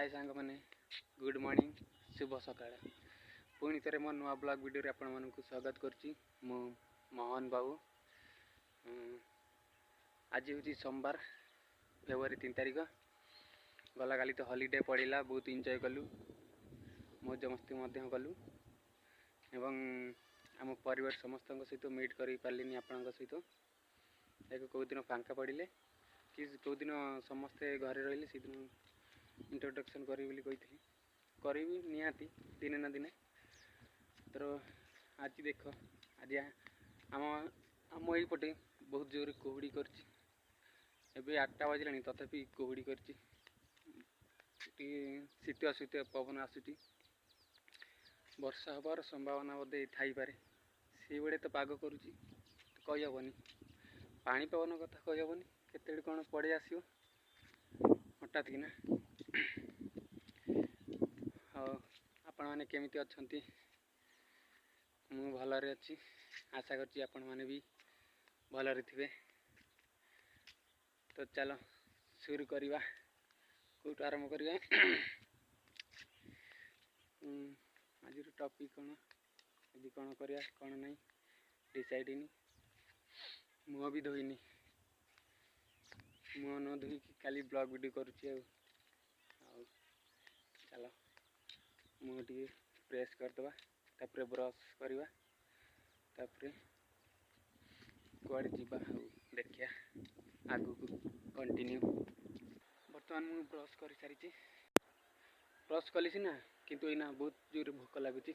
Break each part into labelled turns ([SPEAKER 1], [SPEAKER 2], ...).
[SPEAKER 1] हाय सांग मैंने good morning शुभ सकाळ पुणी थे मो नुआ ब्लॉग वीडियो रे आपण मानकु स्वागत करछि मु मोहन बाबू। आज हूँ सोमवार फेब्रुआरी 3 तारिख गला काली तो हॉलीडे पड़ेगा बहुत एंजॉय कलु मौज मस्ती कलु एवं आम परिवार समस्त सहित मीट कर पारे आपण सहित एक कौ दिन फांका पड़े कि कौ दिन समस्ते घरे रही से दिन इंट्रोडक्शन करी निहाती दिने ना दिने तो आज देख आज आम आम यपटे बहुत जोर कुहुड़ी करछि एबे 8टा बजलानी तथापि कुहुड़ी करछि शीतुआ शीतुआ पवन आसुची वर्षा हबार संभावना बोधे थाई पारे से बड़े तो पाग करुची तो कही हेनी पानी पवन कथा कही हेनी केते कौन पड़े आसो हठात कि ना हाँ आपण मैंने केमिति अच्छी मु भलरे अच्छी आशा करछि आपण मैंने भी भलरे थिबे। तो चलो शुरू करिवा कोट आरंभ करिवा आज टॉपिक कौन आज कौन करिया कौन नहीं डिसाइड नहीं मुँह भी धोईनी मुँह न धोई खाली ब्लॉग वीडियो करुच्ची चलो मुँह टी प्रेस करदे तापर ब्रश करवा तापर कुआड़े जीवा देखिया आगु को कंटिन्यू। बर्तमान मुझे ब्रश कर सारी ब्रश कली सीना किंतु एना बहुत जोर भोक लगुच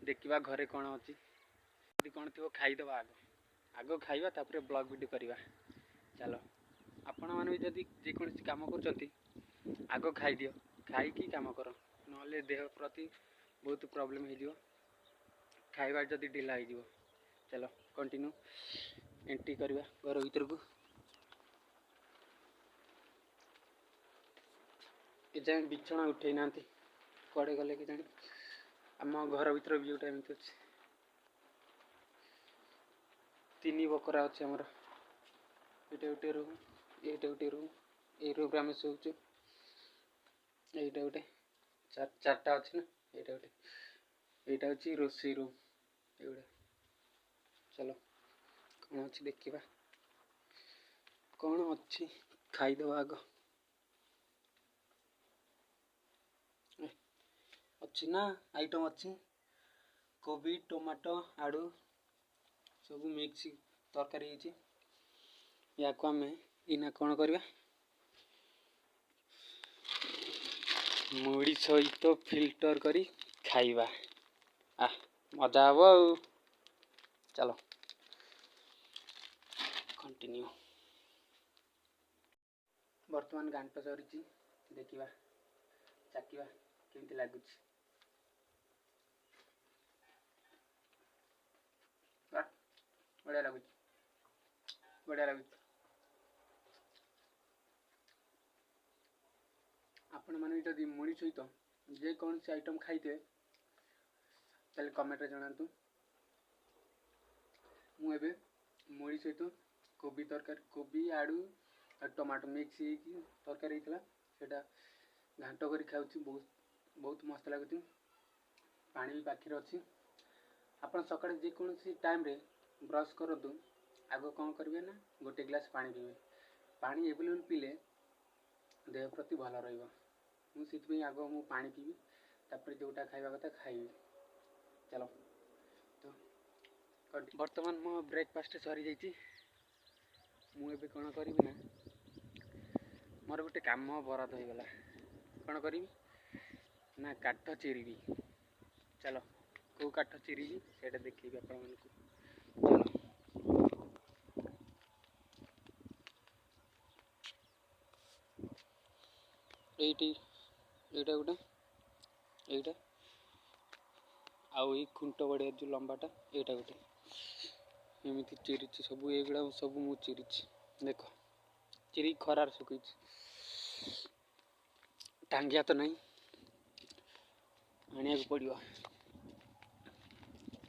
[SPEAKER 1] देखा घरे कौन अच्छी यदि कौन थी खाईदे आग आग खाइबा तापर ब्लॉग वीडियो करवा। चलो आपण मैंने भी जदि जेकोसी काम कर आग खाई दियो खाई काम कर ना देह प्रति बहुत प्रॉब्लम हो खाइबा जदि ढिला हो। चलो कंटिन्यू एंट्री करवा घर भीतर को के जाए बिछना उठे ना कड़े गले कि जानी आम घर भीतर व्यूटा एमती अच्छे 3 बकरा अच्छे आमर ये गोटे रूम ये गोटे रूम ये रूम आम शोचु यहीटा गोटे 4टा अच्छे ना यहाँ गोटे यहाँ हूँ रोसई रूम एगुड़ा। चलो कौन अच्छी देखा कौन अच्छी खाईदे आग अच्छी ना आइटम अच्छी कोबी टमाटो आड़ू सब मिक्स तरकारी या आम इना कौन करवा मुड़ी सहित फिल्टर करी खाइबा आ मजा हब आ। चलो कंटिन्यू बर्तमान घांट सरी देखा चाकवा केमती लगुच बढ़िया लगुच बढ़िया लगुच। आपण मैंने जदि मुड़ी सहित जेकोसी आइटम खाइथे ताले कमेंट रे जणातु मु एबे मुड़ी सहित कोबी तरकारी कोबी आड़ू और टमाटो मिक्स हो तरकारी होता घांट कर खाऊँ बहुत बहुत मस्त लगुच पानी भी पाखिर अच्छी आपन सकाଳେ जेकोसी टाइम रे ब्रश करतु आग कौन करेंगे ना गोटे ग्लास पानी पीबे पानी एवेलेबल पीले देह प्रति भल रही आग मु पानी पीबी तापर जोटा खाइबा कथा खाइबी। चलो तो बर्तमान मो ब्रेकफास्ट सरी जाइए मुझे कौन करी ना मोर गोटे काम बराद हो गला कौन करी ना काठ चिरी। चलो कौ काठ चिरी से देखी आप चलो ये गोटे यहाँ आउ खुंट बढ़िया जो लंबाटा यहाँ गोटे एमती चिरी सब युवा सब मु चिरी देख चिरी खरार सुखी टांगिया तो नहीं आनिया पड़ो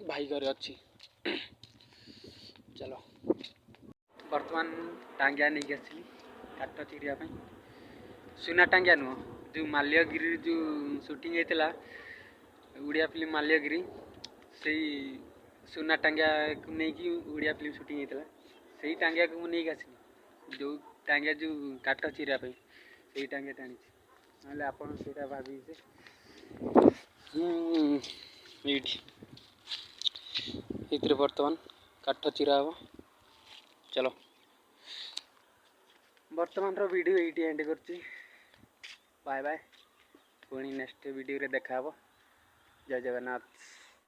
[SPEAKER 1] भाई घर अच्छी। चलो बर्तमान टांगिया नहीं आसली काठ चिरिया सुना टांगिया नुह जो माल्यगिरी जो शूटिंग होता ओडिया फिल्म माल्यगिरी से सुना टांगिया को नहीं ओडिया फिल्म शूटिंग होता से टांगिया को मुझे आसनी जो टांगिया जो काठ चिरापी से टांगिया टाणी ना आप भाभी ये बर्तमान काठ चिरा हम चलो बर्तमान वीडियो ये एंड कर बाय बाय पुणी नेक्स्ट वीडियो रे देखा जय जगन्नाथ।